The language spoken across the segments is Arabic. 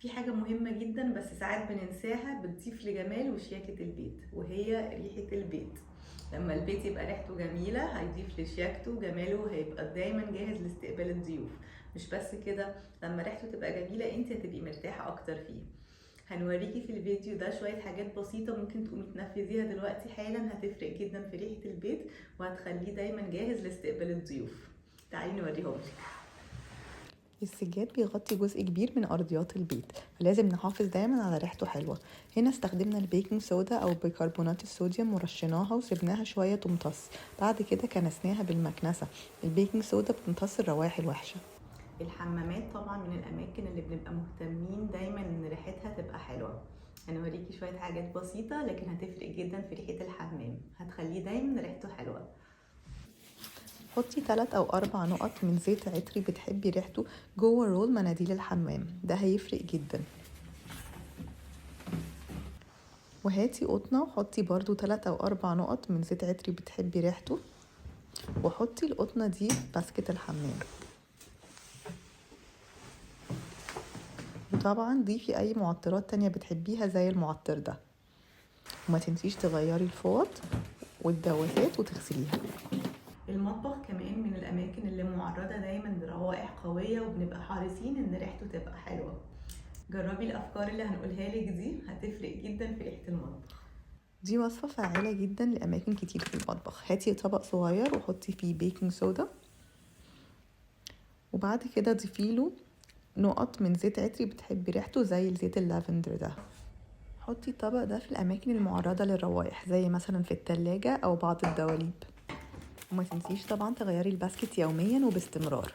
في حاجة مهمة جدا بس ساعات بننساها بتضيف لجمال وشياكة البيت، وهي ريحة البيت. لما البيت يبقى ريحته جميلة هيضيف لشياكته وجماله، وهيبقى دايما جاهز لاستقبال الضيوف. مش بس كده، لما ريحته تبقى جميلة انت هتبقي مرتاحة اكتر فيه. هنوريكي في الفيديو ده شوية حاجات بسيطة ممكن تقومي تنفذيها دلوقتي حالا، هتفرق جدا في ريحة البيت وهتخليه دايما جاهز لاستقبال الضيوف. تعالي نوريهم لك. السجاد بيغطي جزء كبير من أرضيات البيت، فلازم نحافظ دايما على ريحته حلوة. هنا استخدمنا البيكنج صودا أو بيكربونات الصوديوم ورشيناها وسبناها شوية تمتص. بعد كده كنسناها بالمكنسة. البيكنج صودا بتمتص الروائح الوحشة. الحمامات طبعا من الاماكن اللي بنبقى مهتمين دايما ان ريحتها تبقى حلوة. هنوريكي شوية حاجات بسيطة لكن هتفرق جدا في ريحة الحمام، هتخليه دايما ريحته حلوة. حطي 3 أو 4 نقط من زيت عطري بتحبي ريحته جوه رول مناديل الحمام، ده هيفرق جدا. وهاتي قطنة وحطي برضو 3 أو 4 نقط من زيت عطري بتحبي ريحته، وحطي القطنة دي في باسكت الحمام. وطبعا ضيفي أي معطرات تانية بتحبيها زي المعطر ده، وما تنسيش تغيري الفوط والدواسات وتغسليها. المطبخ كمان من الاماكن اللي معرضة دايما لروائح قوية، وبنبقى حريصين ان ريحته تبقى حلوة. جربي الافكار اللي هنقولها لك دي، هتفرق جدا في ريحة المطبخ. دي وصفة فعالة جدا لأماكن كتير في المطبخ. هاتي طبق صغير وحطي فيه بيكنج صودا، وبعد كده ضيفيله نقط من زيت عطري بتحبي ريحته زي زيت اللافندر ده. حطي الطبق ده في الأماكن المعرضة للروائح زي مثلا في التلاجة أو بعض الدواليب. وما تنسيش طبعا تغيري الباسكت يوميا وباستمرار.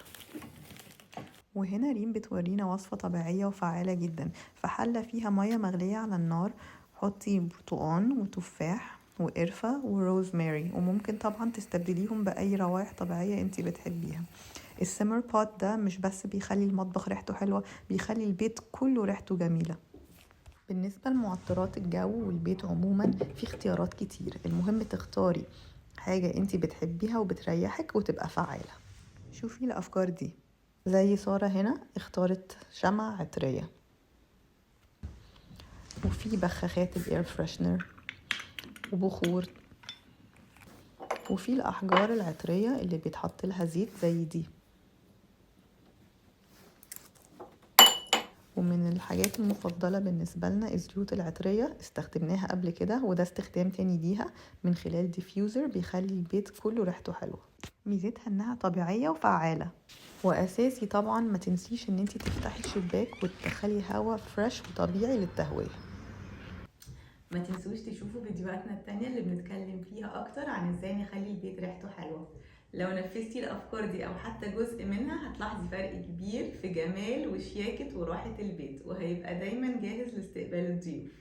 وهنا ريم بتورينا وصفة طبيعية وفعالة جدا. في حلة فيها مية مغلية على النار حطي برتقان وتفاح وقرفة وروزماري، وممكن طبعا تستبدليهم بأي روائح طبيعية انتي بتحبيها. السيمر بوت ده مش بس بيخلي المطبخ ريحته حلوة، بيخلي البيت كله ريحته جميلة. بالنسبة لمعطرات الجو والبيت عموما في اختيارات كتير، المهم تختاري حاجة انتي بتحبيها وبتريحك وتبقى فعالة. شوفي الأفكار دي، زي سارة هنا اختارت شمع عطرية، وفي بخاخات الاير فريشنر وبخور، وفي الأحجار العطرية اللي بيتحط لها زيت زي دي. ومن الحاجات المفضلة بالنسبة لنا الزيوت العطرية، استخدمناها قبل كده وده استخدام تاني ليها من خلال ديفيوزر بيخلي البيت كله ريحته حلوة. ميزتها انها طبيعية وفعالة. واساسي طبعا ما تنسيش ان انتي تفتحي الشباك وتدخلي هوا فريش وطبيعي للتهوية. ما تنسوش تشوفوا فيديوهاتنا التانية اللي بنتكلم فيها اكتر عن ازاي نخلي البيت ريحته حلوة. لو نفذتي الافكار دي او حتى جزء منها هتلاحظي فرق كبير في جمال وشياكة وراحة البيت، وهيبقى دايما جاهز لاستقبال الضيوف.